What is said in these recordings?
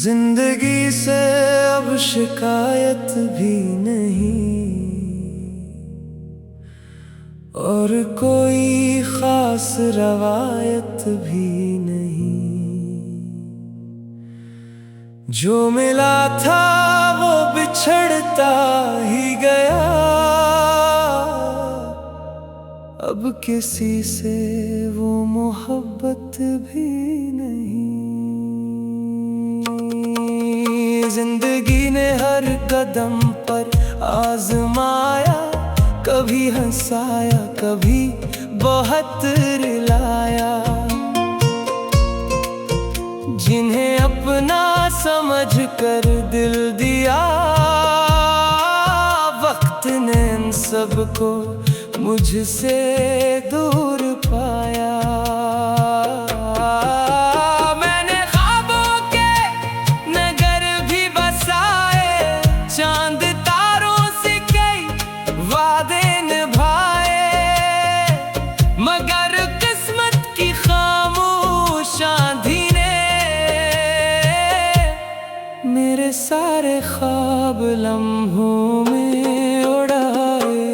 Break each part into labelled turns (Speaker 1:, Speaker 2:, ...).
Speaker 1: जिंदगी से अब शिकायत भी नहीं और कोई खास रवायत भी नहीं। जो मिला था वो बिछड़ता ही गया, अब किसी से वो मोहब्बत भी नहीं। जिंदगी ने हर कदम पर आजमाया, कभी हंसाया कभी बहुत रुलाया। जिन्हें अपना समझ कर दिल दिया, वक्त ने इन सबको मुझसे दूर पाया। मैंने ख्वाबों के नगर भी बसाए, चांद तारों से कई वादे निभाए, मगर किस्मत की खामोश आंधी ने मेरे सारे ख्वाब लम्हों में उड़ाए।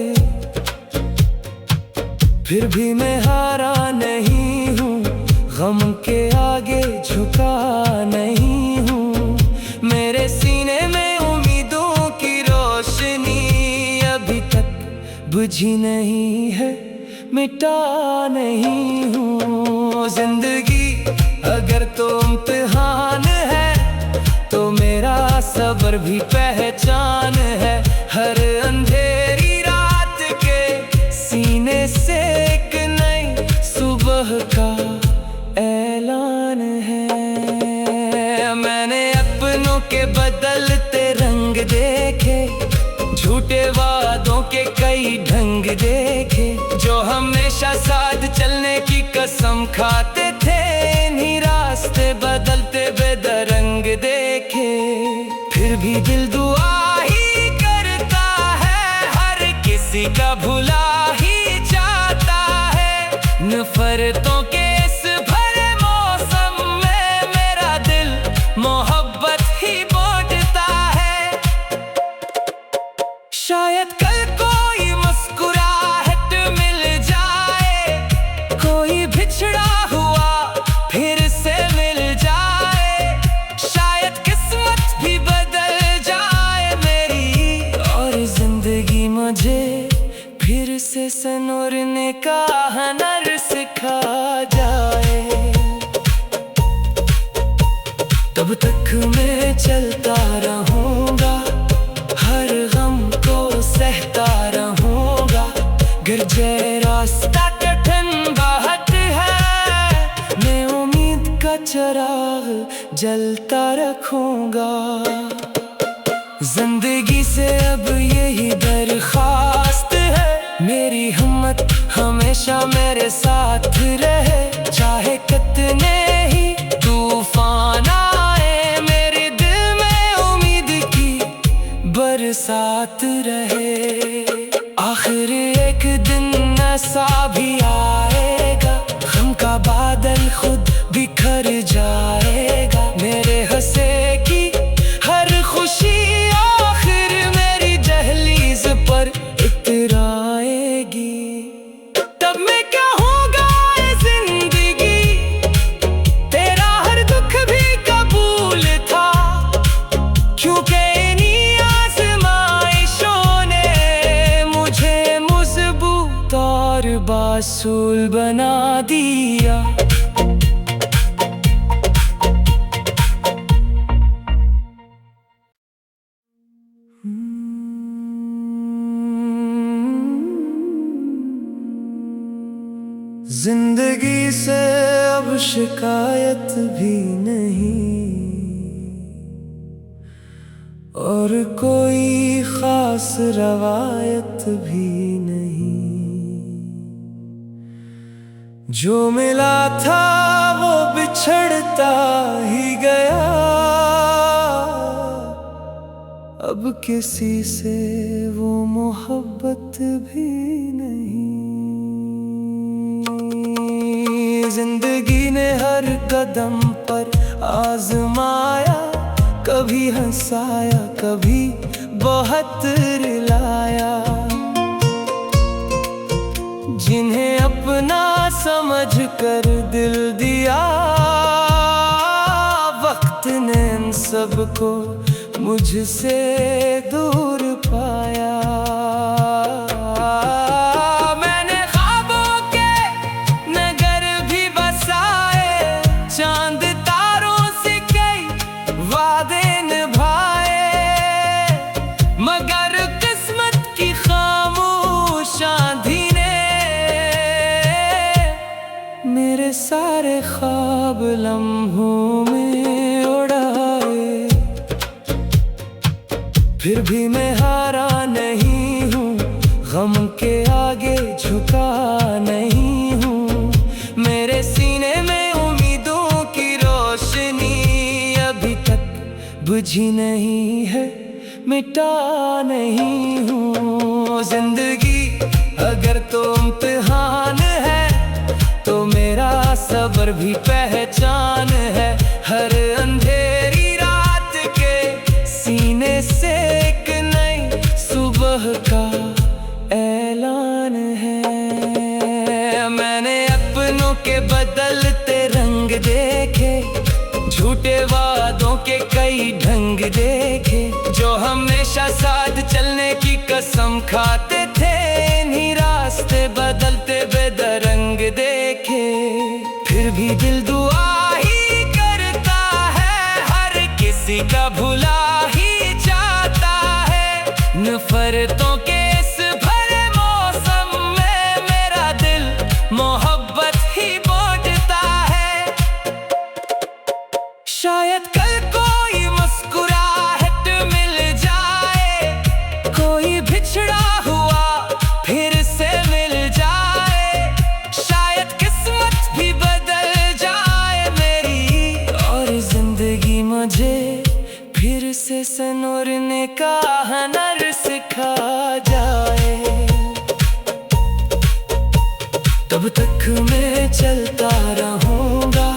Speaker 1: फिर भी मैं हारा नहीं हूँ, गम के आगे झुका नहीं हूँ। मेरे सीने में उम्मीदों की रोशनी अभी तक बुझी नहीं है, मिटा नहीं हूँ। जिंदगी अगर तो इम्तिहान है तो मेरा सब्र भी पहचान है। हर अंधेरी रात के सीने से एक नई सुबह का ऐलान है। मैंने अपनों के बदलते रंग देखे, झूठे वादों के कई ढंग देखे। जो हमेशा साथ चलने की कसम खाते थे, इन्हीं रास्ते बदलते बेदरंग देखे। फिर भी दिल दुआ ही करता है, हर किसी का भुला ही चाहता है। नफरतों के इस भरे मौसम में मेरा दिल मोहब्बत ही बांटता है। शायद कल कोई मुस्कुराहट मिल जाए, कोई बिछड़ा हुआ फिर से मिल जाए। शायद किस्मत भी बदल जाए मेरी, और जिंदगी मुझे फिर से संवरने का हुनर सिखा जाए। तब तक मैं चलता रहूंगा, हर गम को सहता रहूंगा। गिरजे रास्ता कठिन बात है, मैं उम्मीद का चिराग जलता रखूंगा। जिंदगी से अब यही दरख्वास्त है, मेरी हिम्मत हमेशा मेरे साथ रहे। चाहे कितने ही तूफान आए, मेरे दिल में उम्मीद की बरसात रहे। आखिर एक दिन ऐसा भी आएगा, गम का बादल खुद बिखर जाएगा। मेरे हंसे की हर खुशी आखिर मेरी दहलीज पर इतराएगी। तब मैं कहूँगा ऐ जिंदगी, तेरा हर दुख भी कबूल था, क्योंकि इन्हीं आज़माइशों ने मुझे मजबूत और बासूल बना दिया। जिंदगी से अब शिकायत भी नहीं और कोई खास रवायत भी नहीं। जो मिला था वो बिछड़ता ही गया, अब किसी से वो मोहब्बत भी नहीं। जिंदगी ने हर कदम पर आजमाया, कभी हंसाया कभी बहुत रुलाया। जिन्हें अपना समझ कर दिल दिया, वक्त ने इन सबको मुझसे दूर पाया। मैंने ख्वाबों के नगर भी बसाए, चांद तारों से कई वादे निभाए, मगर किस्मत की खामोश आंधी ने मेरे सारे ख्वाब लम्हों में उड़ाए। फिर भी मैं हारा नहीं हूँ, गम के आगे झुका नहीं हूँ। मेरे सीने में उम्मीदों की रोशनी अभी तक बुझी नहीं है, मिटा नहीं हूँ। जिंदगी अगर तो इम्तिहान है, तो मेरा सब्र भी पहचान है। हर अंधेरी रात के सीने से एक नई सुबह का ऐलान है। मैंने अपनों के बदलते रंग देखे, झूठे वादों के कई ढंग देखे। जो हमेशा साथ चलने की कसम खाते थे, इन्हीं रास्ते बदलते बेदरंग देखे। फिर भी दिल दुआ ही करता है, हर किसी का भुला ही जाता है। नफरतों के इस भरे मौसम में मेरा दिल मोहब्बत ही बांटता है। शायद कल कोई मुस्कुराहट मिल जाए, कोई बिछड़ा हुआ फिर से मिल जाए। शायद किस्मत भी बदल जाए मेरी, और जिंदगी मुझे फिर से संवरने का हुनर सिखा जाए। तब तक मैं चलता रहूंगा,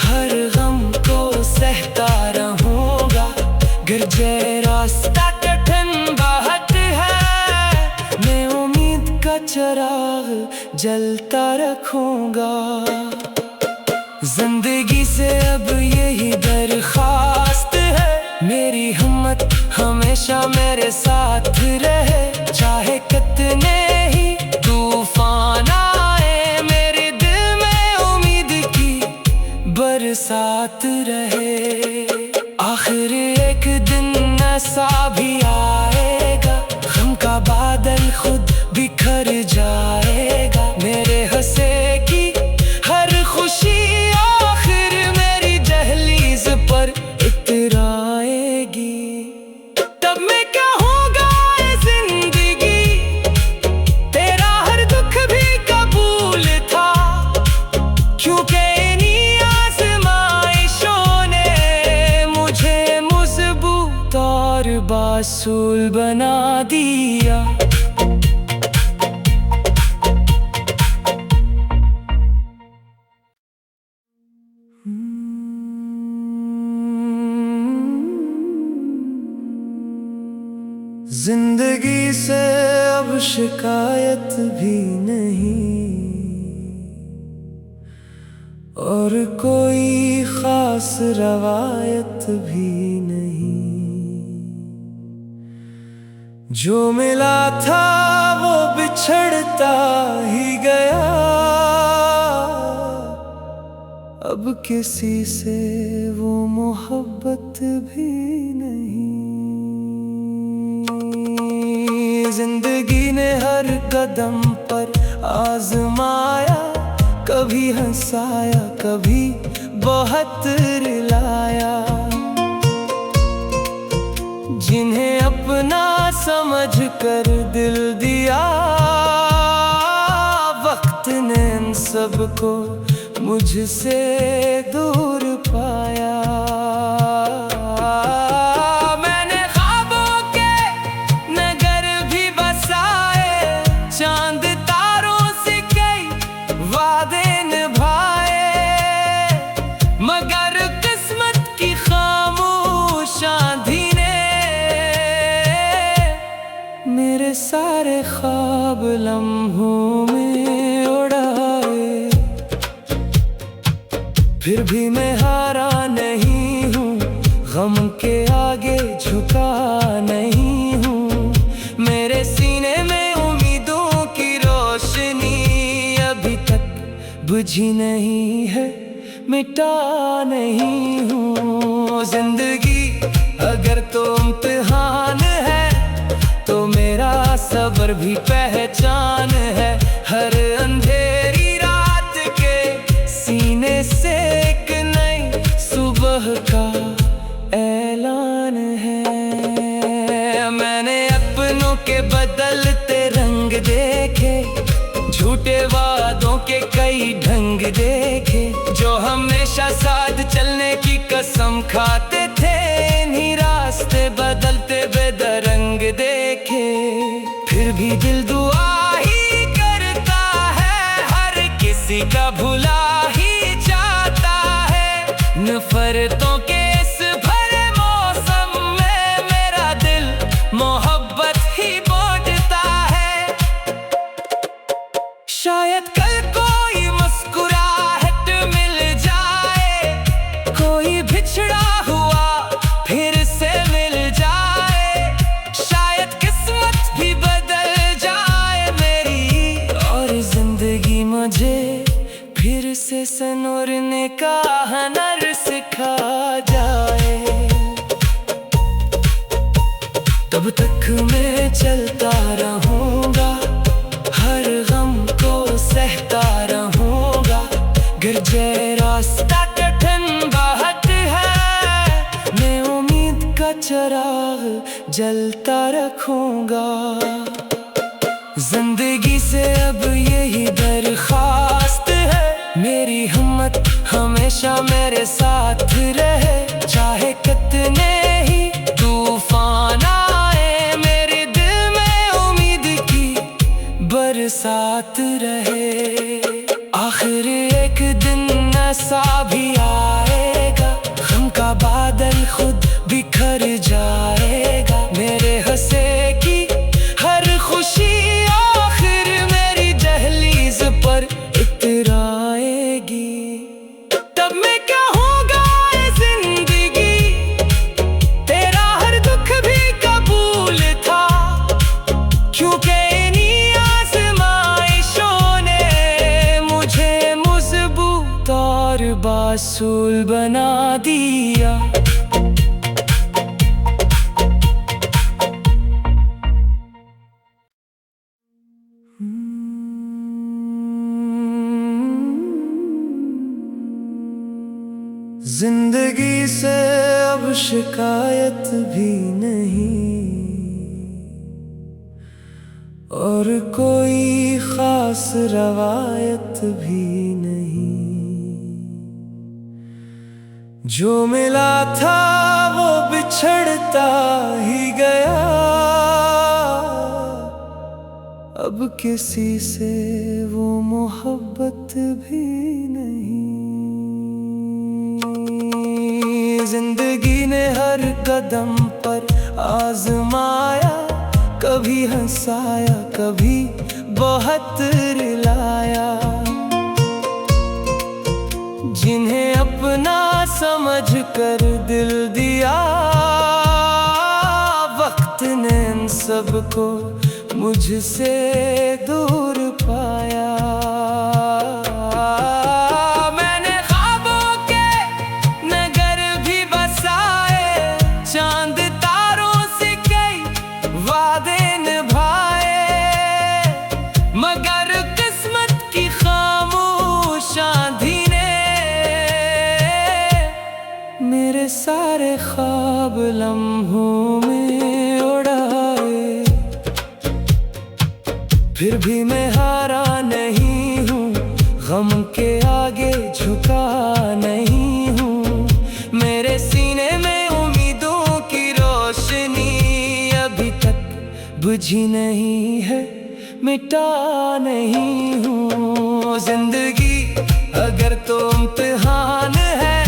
Speaker 1: हर गम को सहता रहूंगा। गिरजे रास्ता कठिन बहुत है, मैं उम्मीद का चिराग जलता रखूंगा। जिंदगी से अब यही दरखास्त है, मेरी हिम्मत हमेशा मेरे साथ रहे। चाहे कितने ही तूफान आए, मेरे दिल में उम्मीद की बरसात रहे। आखिर एक दिन ऐसा भी आएगा, गम का बादल खुद बिखर जाएगा। मेरे हंसे की हर खुशी आखिर मेरी दहलीज पर इतराएगी। तब मैं कहूँगा ऐ जिंदगी, तेरा हर दुख भी कबूल था, क्योंकि इन्हीं आज़माइशों ने मुझे मजबूत और बासूल बना दिया। जिंदगी से अब शिकायत भी नहीं, और कोई खास रवायत भी नहीं। जो मिला था वो बिछड़ता ही गया, अब किसी से वो मोहब्बत भी नहीं। जिंदगी ने हर कदम पर आजमाया, कभी हंसाया कभी बहुत रुलाया। जिन्हें अपना समझ कर दिल दिया, वक्त ने इन सबको मुझसे दूर पाया। मैंने ख्वाबों के नगर भी बसाए, चांद तारों से कई वादे निभाए, मगर किस्मत की खामोश लम्हों में उड़ाए, फिर भी मैं हारा नहीं हूँ, गम के आगे झुका नहीं हूँ। मेरे सीने में उम्मीदों की रोशनी अभी तक बुझी नहीं है, मिटा नहीं हूँ। जिंदगी अगर तो इम्तिहान है तो मेरा सब्र भी पहचान है। हर अंधेरी रात के सीने से एक नई सुबह का ऐलान है। मैंने अपनों के बदलते रंग देखे, झूठे वादों के कई ढंग देखे, जो हमेशा साथ चलने की कसम खाते थे। इन्हीं रास्ते बदलते बेदरंग देखे, फिर भी दिल दुआ ही करता है, हर किसी का भुला ही जाता है। नफरतों के इस भरे मौसम में मेरा दिल मोहब्बत ही बांटता है। शायद कल कोई मुस्कुराहट मिल जाए, कोई बिछड़ा हुआ फिर से मिल जाए। शायद किस्मत भी बदल जाए मेरी, और जिंदगी मुझे फिर से संवरने का हुनर सिखा जाए। तब तक मैं चलता रहूंगा, हर गम को सहता रहूंगा। गिरजे रास्ता कठिन बहुत है, मैं उम्मीद का चिराग जलता रखूंगा। जिंदगी से अब यही दरख्वास्त है, मेरी हिम्मत हमेशा मेरे साथ रहे। चाहे कितने ही तूफान आए, मेरे दिल में उम्मीद की बरसात रहे। आखिर एक दिन ऐसा भी आएगा, गम का बादल खुद बिखर जाएगा। मेरे हंसे की हर खुशी आखिर मेरी दहलीज पर इतराएगी। तब मैं क्या होगा ये जिंदगी, तेरा हर दुख भी कबूल था, क्योंकि इन्हीं आज़माइशों ने मुझे मजबूत और बासूल बना दिया। जिंदगी से अब शिकायत भी नहीं, और कोई खास रवायत भी नहीं। जो मिला था वो बिछड़ता ही गया, अब किसी से वो मोहब्बत भी नहीं। जिंदगी ने हर कदम पर आजमाया, कभी हंसाया कभी बहुत रुलाया। जिन्हें अपना समझ कर दिल दिया, वक्त ने इन सबको मुझसे दूर पाया। चांद तारों से कई वादे निभाए, मगर किस्मत की खामोश आंधी ने मेरे सारे ख्वाब लम्हों में उड़ाए। फिर भी मैं हारा नहीं हूँ, गम के आगे झुका नहीं हूँ। मेरे सीने में बुझी नहीं है, मिटा नहीं हूँ। जिंदगी अगर तो इम्तिहान है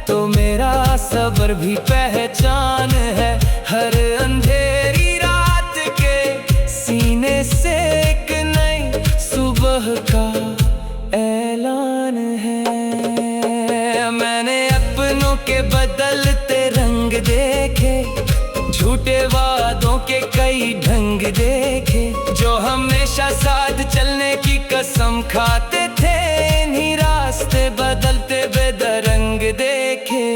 Speaker 1: तो मेरा सब्र भी पहचान है। हर अंधेरी रात के सीने से एक नई सुबह का ऐलान है। मैंने अपनों के बदलते रंग देखे, झूठे वादों के कई ढंग देखे, जो हमेशा साथ चलने की कसम खाते थे। इन्हीं रास्ते बदलते बेदरंग देखे,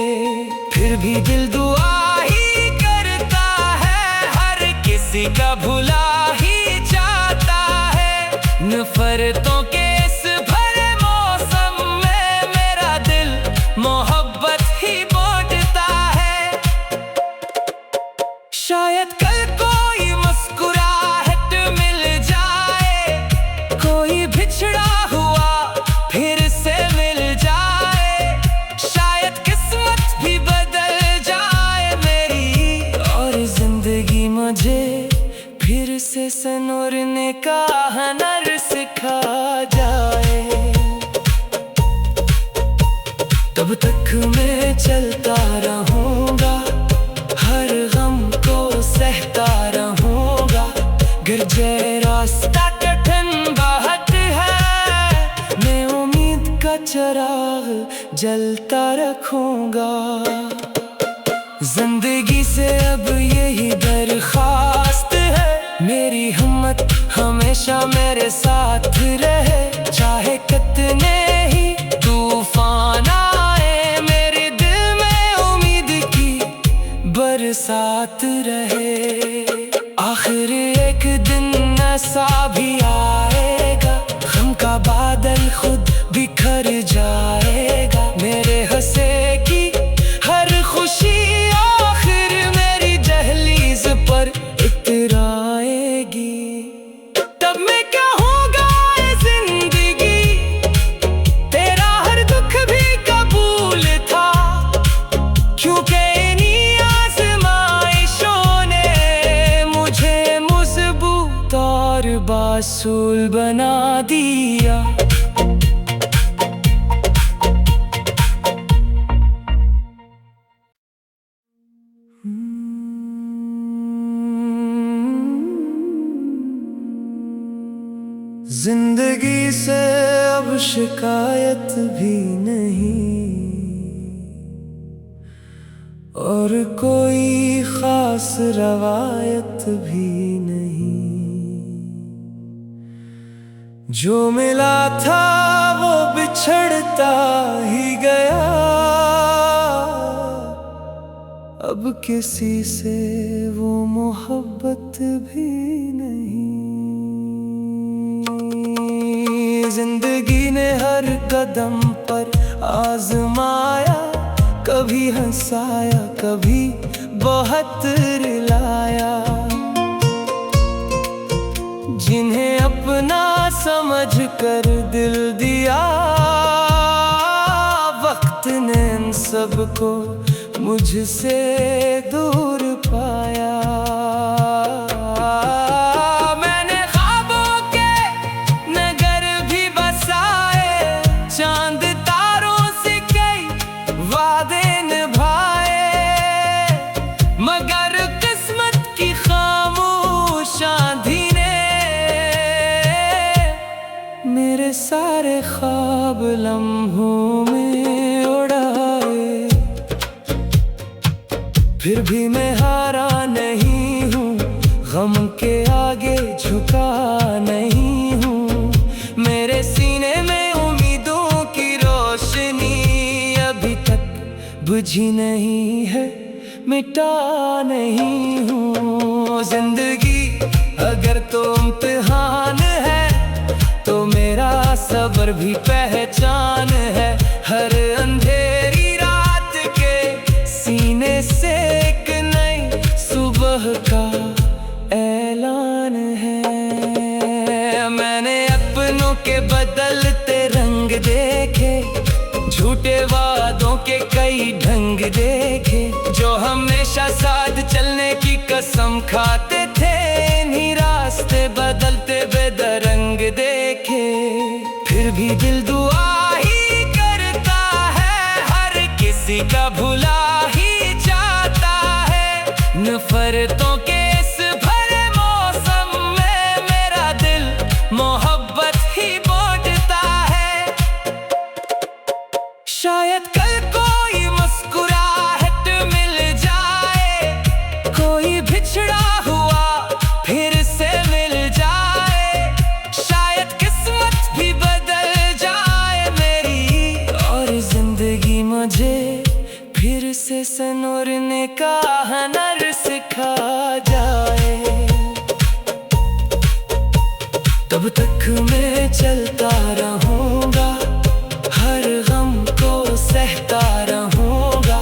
Speaker 1: फिर भी दिल दुआ ही करता है, हर किसी का भुला ही चाहता है। नफरतों के इस भरे मौसम में मेरा दिल मोहब्बत ही बांटता है। शायद कल कोई मुस्कुराहट मिल जाए, कोई बिछड़ा हुआ फिर से मिल जाए। शायद किस्मत भी बदल जाए मेरी, और जिंदगी मुझे फिर से संवरने का हुनर सिखा जाए। तब तक मैं चलता रहूंगा, हर गम को सहता रहूंगा। गिरजे रास्ता कठिन बात है, मैं उम्मीद का चिराग जलता रखूंगा। जिंदगी से अब यही दरख्वास्त है, मेरी हिम्मत हमेशा मेरे साथ रहे। चाहे कितने ही तूफान आए, मेरे दिल में उम्मीद की बरसात रहे। आखिर एक दिन ऐसा भी आएगा, गम का बादल खुद बिखर जाएगा। मेरे हंसे की हर खुशी आखिर मेरी दहलीज पर इतराएगी। तब मैं कहूँगा ए जिंदगी, तेरा हर दुख भी कबूल था, क्योंकि इन्हीं आज़माइशों ने मुझे मजबूत और बासूल बना दिया। जिंदगी से अब शिकायत भी नहीं, और कोई खास रवायत भी नहीं। जो मिला था वो बिछड़ता ही गया, अब किसी से वो मोहब्बत भी नहीं। जिंदगी ने हर कदम पर आजमाया, कभी हंसाया कभी बहुत रुलाया। जिन्हें अपना समझ कर दिल दिया, वक्त ने इन सबको मुझसे दूर पाया। मेरे सारे ख्वाब लम्हों में उड़ाए, फिर भी मैं हारा नहीं हूँ, गम के आगे झुका नहीं हूँ। मेरे सीने में उम्मीदों की रोशनी अभी तक बुझी नहीं है, मिटा नहीं हूँ। जिंदगी अगर तो इम्तिहान है, तो मेरा सब्र भी पहचान है। हर अंधेरी रात के सीने से एक नई सुबह का ऐलान है। मैंने अपनों के बदलते रंग देखे, झूठे वादों के कई ढंग देखे, जो हमेशा साथ चलने की कसम खाते थे। इन्हीं रास्ते बदलते बेदरंग देखे, फिर भी दिल दुआ ही करता है, हर किसी का भुला ही चाहता है। नफरतों के इस भरे मौसम में मेरा दिल मोहब्बत ही शायद कल कोई मुस्कुराहट मिल जाए, कोई बिछड़ा हुआ फिर से मिल जाए। शायद किस्मत भी बदल जाए मेरी, और जिंदगी मुझे फिर से संवरने का हुनर सिखा जाए। तब तक मैं चलता रहूंगा, हर गम को सहता रहूंगा।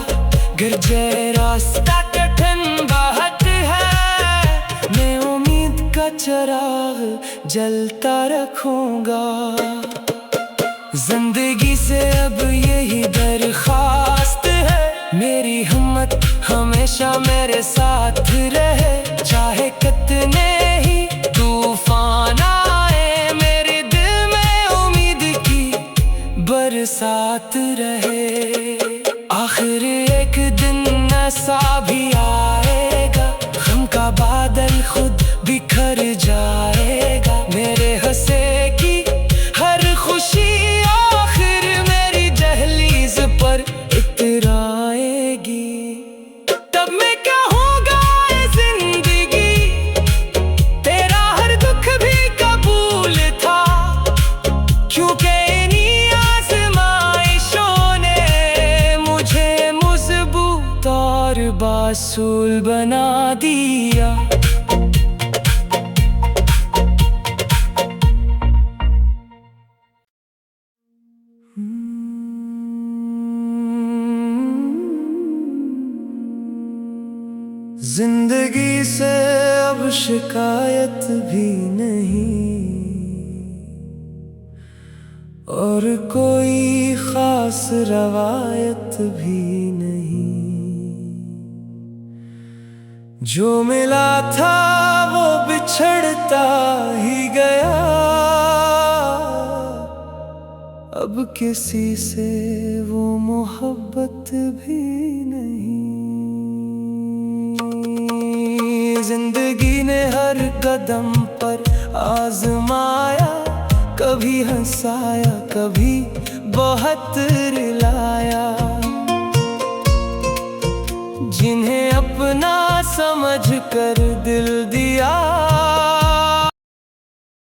Speaker 1: गिरजे रास्ता कठिन बहुत है, मैं उम्मीद का चिराग जलता रखूंगा। जिंदगी से अब यही दरख्वास्त है, मेरी हिम्मत हमेशा मेरे साथ रहे। चाहे कितने ही तूफान आए, मेरे दिल में उम्मीद की बरसात रहे। आखिर एक दिन ऐसा भी आएगा, गम का बादल खुद बिखर जाएगा। मेरे हंसे की हर खुशी आखिर मेरी दहलीज पर इतराएगी। तब मैं कहूँगा ऐ जिंदगी, तेरा हर दुख भी कबूल था, क्योंकि इन्हीं आज़माइशों ने मुझे मजबूत और बासूल बना दिया। जिंदगी से अब शिकायत भी नहीं, और कोई खास रवायत भी नहीं। जो मिला था वो बिछड़ता ही गया, अब किसी से वो मोहब्बत भी नहीं। जिंदगी ने हर कदम पर आजमाया, कभी हंसाया कभी बहुत रुलाया। जिन्हें अपना समझ कर दिल दिया,